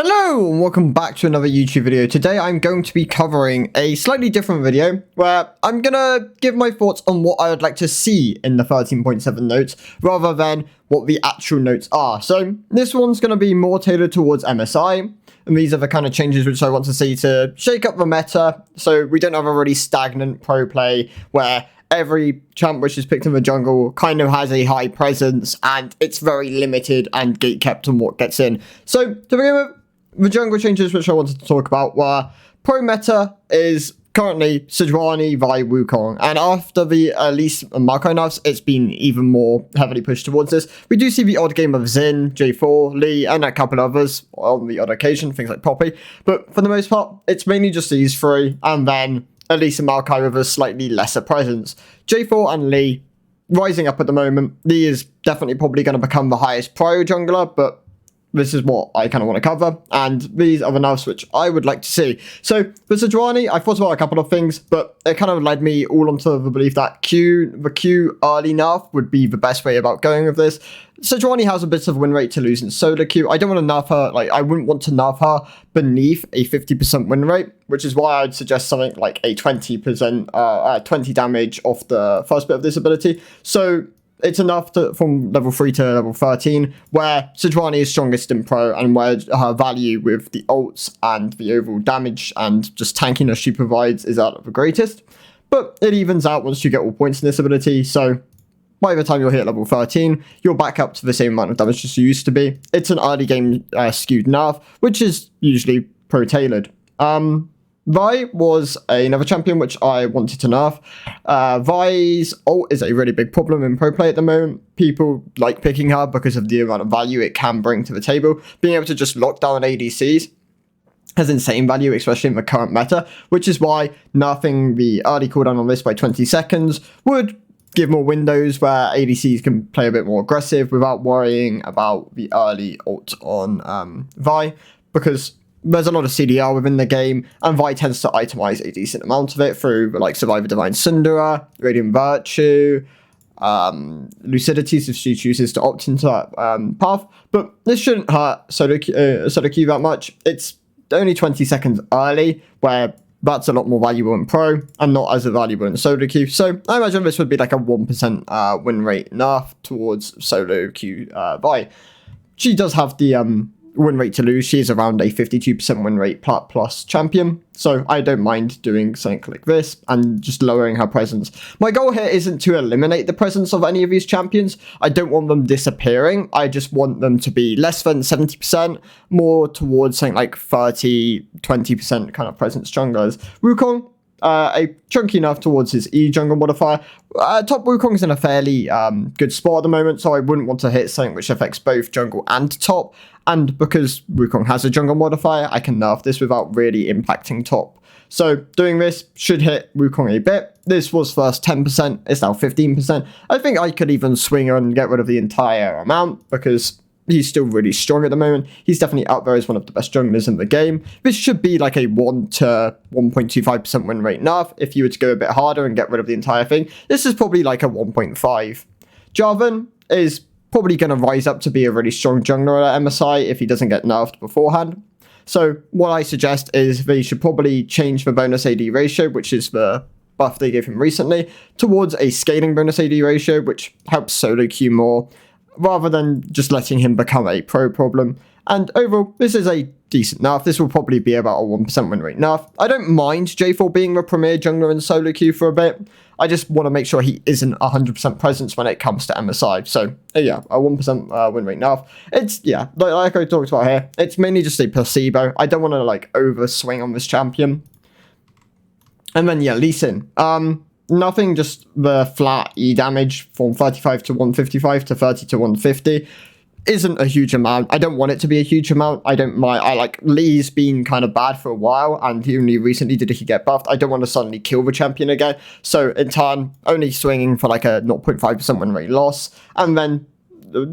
Hello and welcome back to another YouTube video. Today I'm going to be covering a slightly different video where I'm gonna give my thoughts on what I would like to see in the 13.7 notes rather than what the actual notes are. So this one's gonna be more tailored towards MSI, and these are the kind of changes which I want to see to shake up the meta so we don't have a really stagnant pro play where every champ which is picked in the jungle kind of has a high presence and it's very limited and gatekept on what gets in. So to begin with, the jungle changes which I wanted to talk about were pro meta is currently Sejuani, Vi, Wukong, and after the Elise and Marco nerfs, it's been even more heavily pushed towards this. We do see the odd game of Xin, J4, Lee, and a couple others on the odd occasion, things like Poppy, but for the most part, it's mainly just these three, and then Elise and Maokai with a slightly lesser presence. J4 and Lee rising up at the moment. Lee is definitely probably going to become the highest prio jungler, but this is what I kind of want to cover, and these are the nerfs which I would like to see. So, for Sejuani, I thought about a couple of things, but it kind of led me all onto the belief that the Q early nerf would be the best way about going with this. Sejuani has a bit of win rate to lose in solo queue. I don't want to nerf her, I wouldn't want to nerf her beneath a 50% win rate, which is why I'd suggest something like a 20%, 20 damage off the first bit of this ability. So, it's enough from level 3 to level 13, where Sejuani is strongest in pro, and where her value with the ults and the overall damage and just tankiness she provides is out of the greatest. But it evens out once you get all points in this ability, so by the time you'll hit level 13, you're back up to the same amount of damage as you used to be. It's an early game skewed nerf, which is usually pro-tailored. Vi was another champion which I wanted to nerf. Vi's ult is a really big problem in pro play at the moment. People like picking her because of the amount of value it can bring to the table. Being able to just lock down ADCs has insane value, especially in the current meta, which is why nerfing the early cooldown on this by 20 seconds would give more windows where ADCs can play a bit more aggressive without worrying about the early ult on Vi, because there's a lot of CDR within the game, and Vi tends to itemize a decent amount of it through like Survivor Divine Syndera, Radiant Virtue, Lucidities if she chooses to opt into that path. But this shouldn't hurt solo queue that much. It's only 20 seconds early, where that's a lot more valuable in pro and not as valuable in solo queue. So I imagine this would be like a 1% win rate nerf towards solo queue Vi. She does have the win rate to lose. She is around a 52% win rate plus champion, so I don't mind doing something like this and just lowering her presence. My goal here isn't to eliminate the presence of any of these champions. I don't want them disappearing. I just want them to be less than 70%, more towards something like 30-20% kind of presence junglers. Wukong, a chunky enough towards his E jungle modifier. Top Wukong's in a fairly good spot at the moment, so I wouldn't want to hit something which affects both jungle and top. And because Wukong has a jungle modifier, I can nerf this without really impacting top. So doing this should hit Wukong a bit. This was first 10%, it's now 15%. I think I could even swing and get rid of the entire amount because he's still really strong at the moment. He's definitely out there as one of the best junglers in the game. This should be like a 1 to 1.25% win rate nerf. If you were to go a bit harder and get rid of the entire thing, this is probably like a 1.5. Jarvan is probably going to rise up to be a really strong jungler at MSI if he doesn't get nerfed beforehand. So what I suggest is they should probably change the bonus AD ratio, which is the buff they gave him recently, towards a scaling bonus AD ratio, which helps solo queue more, rather than just letting him become a pro problem. And overall, this is a decent nerf. This will probably be about a 1% win rate nerf. I don't mind J4 being the premier jungler in solo queue for a bit. I just want to make sure he isn't 100% presence when it comes to MSI. So, yeah, a 1% win rate nerf. It's, yeah, like I talked about here, it's mainly just a placebo. I don't want to, like, overswing on this champion. And then, yeah, Lee Sin. Nothing, just the flat E damage from 35 to 155 to 30 to 150 isn't a huge amount. I don't want it to be a huge amount. I don't mind. I like Lee's been kind of bad for a while, and he only recently did he get buffed. I don't want to suddenly kill the champion again. So in turn, only swinging for like a 0.5% win rate loss, and then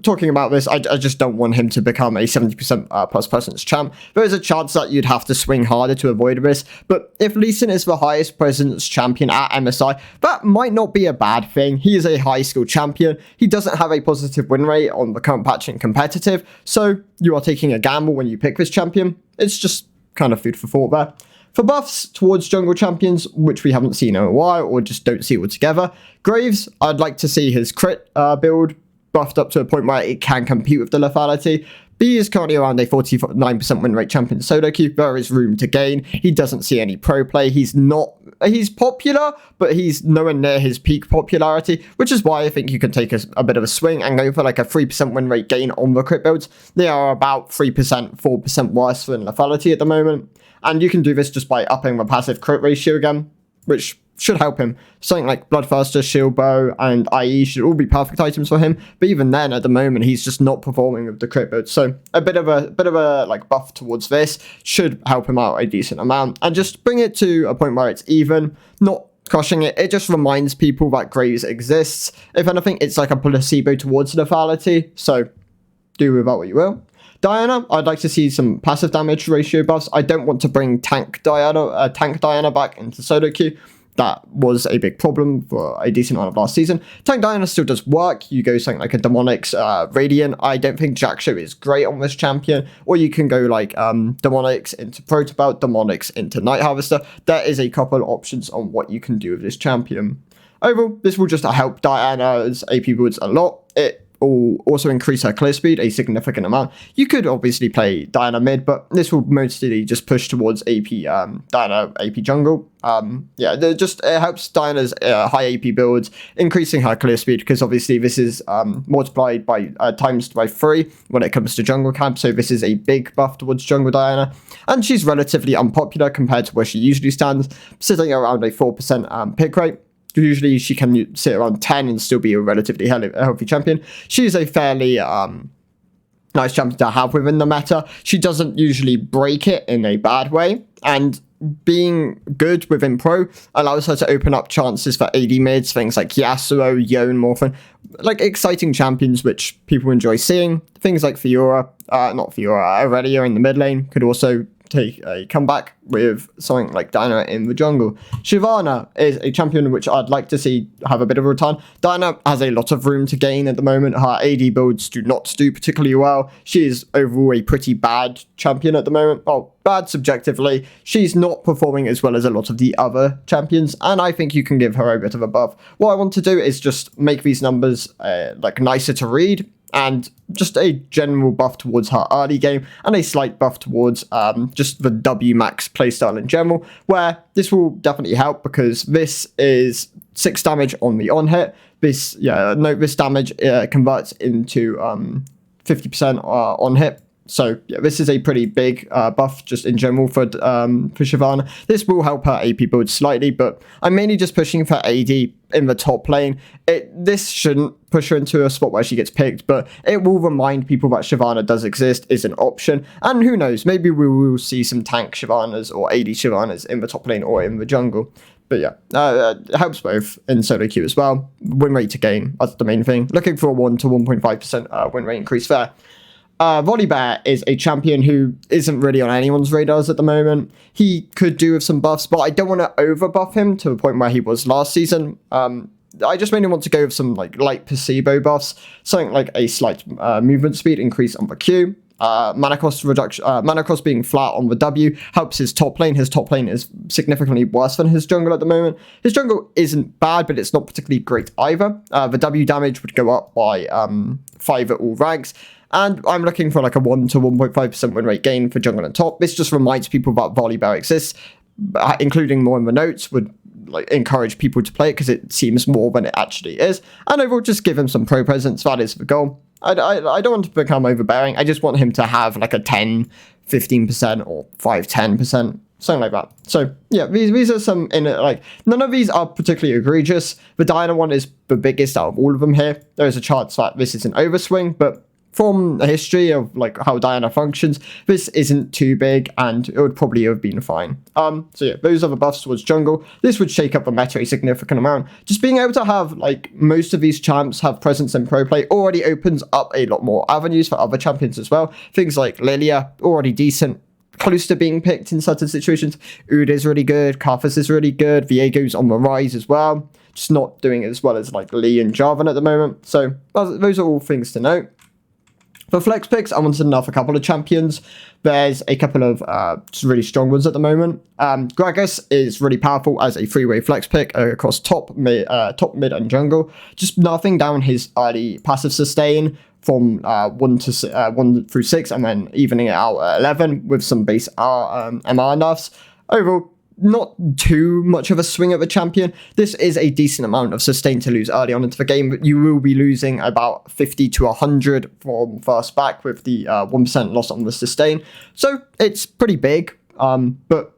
talking about this, I just don't want him to become a 70% plus presence champ. There is a chance that you'd have to swing harder to avoid this, but if Lee Sin is the highest presence champion at MSI, that might not be a bad thing. He is a high skill champion. He doesn't have a positive win rate on the current patch in competitive, so you are taking a gamble when you pick this champion. It's just kind of food for thought there. For buffs towards jungle champions, which we haven't seen in a while or just don't see altogether, Graves, I'd like to see his crit build buffed up to a point where it can compete with the lethality. B is currently around a 49% win rate champion solo queue. There is room to gain. He doesn't see any pro play. He's popular, but he's nowhere near his peak popularity, which is why I think you can take a bit of a swing and go for like a 3% win rate gain on the crit builds. They are about 3%, 4% worse than lethality at the moment. And you can do this just by upping the passive crit ratio again, which should help him. Something like Bloodthirster, Shield Bow, and IE should all be perfect items for him. But even then, at the moment, he's just not performing with the crit build. So a bit of a like buff towards this should help him out a decent amount, and just bring it to a point where it's even, not crushing it. It just reminds people that Graves exists. If anything, it's like a placebo towards lethality. So do with that what you will. Diana, I'd like to see some passive damage ratio buffs. I don't want to bring tank Diana back into solo queue. That was a big problem for a decent amount of last season. Tank Diana still does work. You go something like a Demonics Radiant. I don't think Jaxo is great on this champion. Or you can go like Demonics into Protobelt, Demonics into Night Harvester. There is a couple options on what you can do with this champion. Overall, this will just help Diana's AP builds a lot. It will also increase her clear speed a significant amount. You could obviously play Diana mid, but this will mostly just push towards Diana AP jungle. It helps Diana's high AP builds, increasing her clear speed, because obviously this is multiplied by times by 3 when it comes to jungle camp, so this is a big buff towards jungle Diana, and she's relatively unpopular compared to where she usually stands, sitting around a 4% pick rate. Usually she can sit around 10 and still be a relatively healthy champion. She's a fairly nice champion to have within the meta. She doesn't usually break it in a bad way, and being good within pro allows her to open up chances for AD mids, things like Yasuo, Yone, Morphin, like exciting champions which people enjoy seeing. Things like Aurelia in the mid lane could also take a comeback with something like Diana in the jungle. Shyvana is a champion which I'd like to see have a bit of a return. Diana has a lot of room to gain at the moment. Her AD builds do not do particularly well. She is overall a pretty bad champion at the moment. Well, bad subjectively. She's not performing as well as a lot of the other champions, and I think you can give her a bit of a buff. What I want to do is just make these numbers like nicer to read, and just a general buff towards her early game, and a slight buff towards just the W max playstyle in general, where this will definitely help, because this is 6 damage on the on hit. This damage converts into 50% on hit. So yeah, this is a pretty big buff just in general for Shyvana. This will help her AP build slightly, but I'm mainly just pushing for AD in the top lane. This shouldn't push her into a spot where she gets picked, but it will remind people that Shyvana does exist, is an option, and who knows, maybe we will see some tank Shyvanas or AD Shyvanas in the top lane or in the jungle. But yeah, it helps both in solo queue as well. Win rate to gain, that's the main thing. Looking for a 1 to 1.5% win rate increase there. Volibear is a champion who isn't really on anyone's radars at the moment. He could do with some buffs, but I don't want to over buff him to the point where he was last season. I just mainly want to go with some like light placebo buffs, something like a slight movement speed increase on the Q. Mana cost reduction, mana cost being flat on the W helps his top lane. His top lane is significantly worse than his jungle at the moment. His jungle isn't bad, but it's not particularly great either. The W damage would go up by 5 at all ranks. And I'm looking for like a 1 to 1.5% win rate gain for jungle and top. This just reminds people that Volibear exists, including more in the notes would like encourage people to play it, because it seems more than it actually is. And overall, just give him some pro presence. That is the goal. I don't want to become overbearing. I just want him to have like a 10, 15% or 5-10%. Something like that. So yeah, these are some none of these are particularly egregious. The Diana one is the biggest out of all of them here. There is a chance that this is an overswing, but from a history of like how Diana functions, this isn't too big and it would probably have been fine. So yeah, those are the buffs towards jungle. This would shake up the meta a significant amount. Just being able to have like most of these champs have presence in pro play already opens up a lot more avenues for other champions as well. Things like Lilia, already decent, close to being picked in certain situations. Udyr is really good, Karthus is really good, Viego's on the rise as well. Just not doing it as well as like Lee and Jarvan at the moment. So those are all things to note. For flex picks, I wanted to know a couple of champions. There's a couple of really strong ones at the moment. Gragas is really powerful as a three-way flex pick across top, mid, and jungle. Just nothing down his early passive sustain from 1 through 6, and then evening it out at 11 with some base MR nerfs. Overall, not too much of a swing of a champion. This is a decent amount of sustain to lose early on into the game, but you will be losing about 50 to 100 from first back with the 1% loss on the sustain. So it's pretty big, but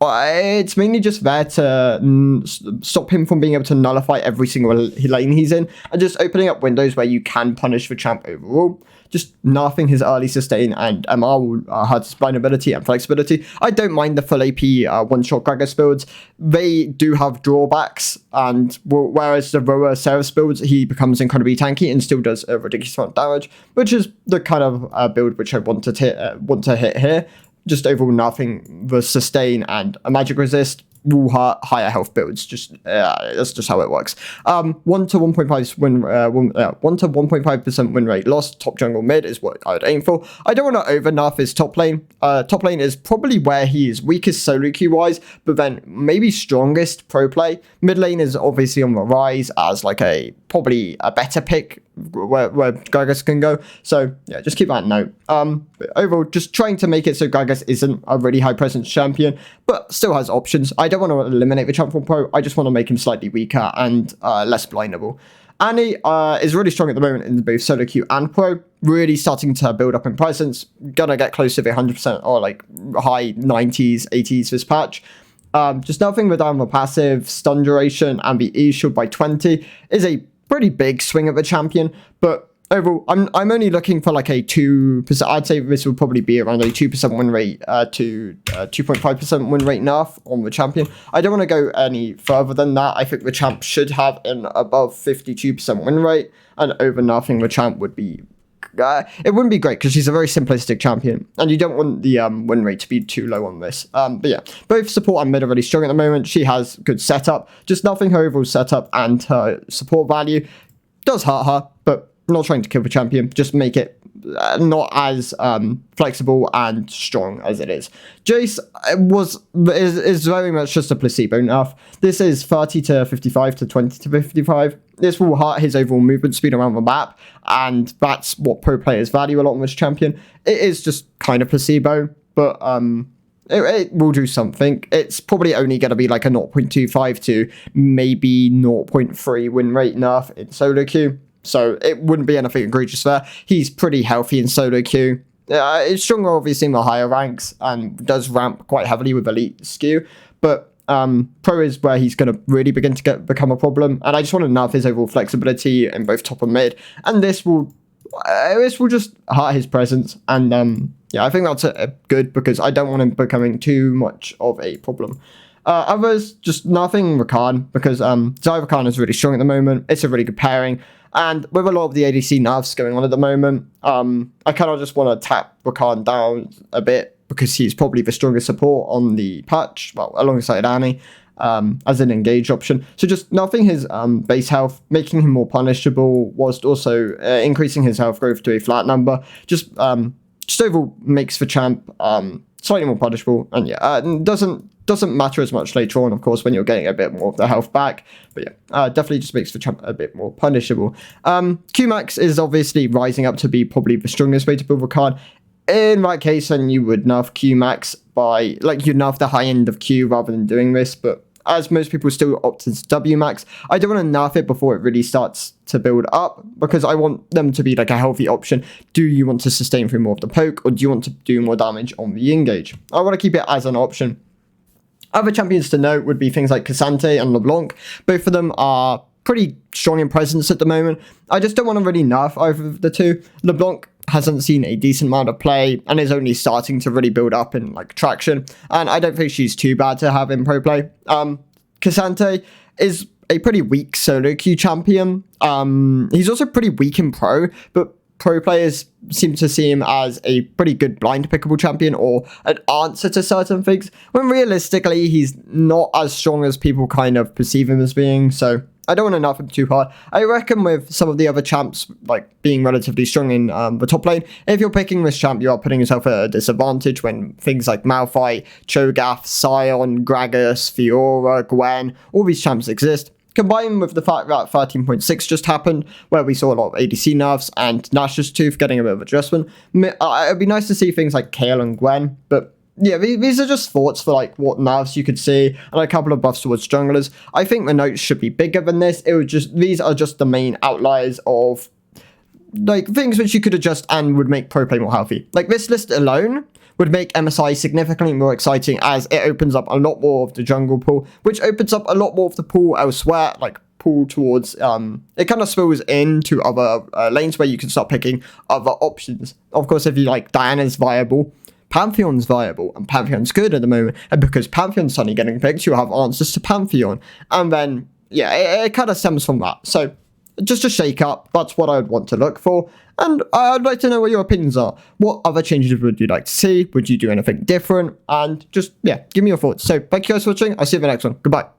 it's mainly just there to stop him from being able to nullify every single lane he's in, and just opening up windows where you can punish the champ overall. Just nerfing his early sustain and MR will hurt his blind ability and flexibility. I don't mind the full AP one-shot Gragas builds. They do have drawbacks, and whereas the Roa Seraph builds, he becomes incredibly tanky and still does a ridiculous amount of damage, which is the kind of build which I want to hit here. Just overall nerfing the sustain and a magic resist will hurt higher health builds. That's just how it works. 1 to 1.5% win rate loss. Top jungle mid is what I would aim for. I don't want to over nerf his top lane. Top lane is probably where he is weakest solo queue wise, but then maybe strongest pro play. Mid lane is obviously on the rise as like probably a better pick where Gragas can go. So yeah, just keep that note. But overall, just trying to make it so Gragas isn't a really high presence champion, but still has options. I don't want to eliminate the champ from pro. I just want to make him slightly weaker and less blindable. Annie is really strong at the moment in both solo queue and pro, really starting to build up in presence. Gonna get close to the 100% or like high 90s, 80s this patch. Just nothing with the passive, stun duration, and the E shield by 20 is a pretty big swing of a champion, but overall, I'm only looking for like a 2%. I'd say this will probably be around a 2% win rate to 2.5% win rate nerf on the champion. I don't want to go any further than that. I think the champ should have an above 52% win rate, and over nerfing the champ would be it wouldn't be great because she's a very simplistic champion, and you don't want the win rate to be too low on this. But yeah, both support and mid are really strong at the moment. She has good setup. Just nothing her overall setup and her support value does hurt her, but not trying to kill the champion. Just make it not as flexible and strong as it is. Jace is very much just a placebo nerf. This is 30 to 55 to 20 to 55. This will hurt his overall movement speed around the map, and that's what pro players value a lot on this champion. It is just kind of placebo, but it will do something. It's probably only going to be like a 0.25 to maybe 0.3 win rate nerf in solo queue. So it wouldn't be anything egregious there. He's pretty healthy in solo queue. It's stronger obviously in the higher ranks and does ramp quite heavily with elite skew. But pro is where he's going to really begin to become a problem. And I just want to nerf his overall flexibility in both top and mid. And this will just hurt his presence. And yeah, I think that's good because I don't want him becoming too much of a problem. Others, just nothing Rakan, because Zai Rakan is really strong at the moment. It's a really good pairing. And with a lot of the ADC nerfs going on at the moment, I kind of just want to tap Rakan down a bit because he's probably the strongest support on the patch, well, alongside Annie, as an engage option. So just nerfing his base health, making him more punishable, whilst also increasing his health growth to a flat number, just overall makes the champ slightly more punishable. And yeah, doesn't matter as much later on, of course, when you're getting a bit more of the health back. But yeah, definitely just makes the champ a bit more punishable. Qmax is obviously rising up to be probably the strongest way to build a card. In that case, then you would nerf Qmax by, like, you'd nerf the high end of Q rather than doing this. But as most people still opt into Wmax, I don't want to nerf it before it really starts to build up, because I want them to be like a healthy option. Do you want to sustain through more of the poke, or do you want to do more damage on the engage? I want to keep it as an option. Other champions to note would be things like Cassante and LeBlanc. Both of them are pretty strong in presence at the moment. I just don't want to really nerf either of the two. LeBlanc hasn't seen a decent amount of play and is only starting to really build up in like traction, and I don't think she's too bad to have in pro play. Cassante is a pretty weak solo queue champion. He's also pretty weak in pro, but pro players seem to see him as a pretty good blind pickable champion or an answer to certain things, when realistically he's not as strong as people kind of perceive him as being, so I don't want to nerf him too hard. I reckon with some of the other champs like being relatively strong in the top lane, if you're picking this champ, you are putting yourself at a disadvantage when things like Malphite, Cho'Gath, Sion, Gragas, Fiora, Gwen, all these champs exist. Combined with the fact that 13.6 just happened, where we saw a lot of ADC nerfs and Nash's Tooth getting a bit of adjustment, it'd be nice to see things like Kayle and Gwen, but yeah, these are just thoughts for like what nerfs you could see and a couple of buffs towards junglers. I think the notes should be bigger than this. These are just the main outliers of like things which you could adjust and would make pro play more healthy. Like this list alone would make MSI significantly more exciting, as it opens up a lot more of the jungle pool, which opens up a lot more of the pool elsewhere, like pool towards, it kind of spills into other lanes where you can start picking other options. Of course, if you like Diana's viable, Pantheon's viable, and Pantheon's good at the moment, and because Pantheon's suddenly getting picked, you have answers to Pantheon, and then, yeah, it kind of stems from that. So, just a shake-up, that's what I would want to look for, and I'd like to know what your opinions are. What other changes would you like to see? Would you do anything different? And just, yeah, give me your thoughts. So, thank you guys for watching. I'll see you in the next one. Goodbye.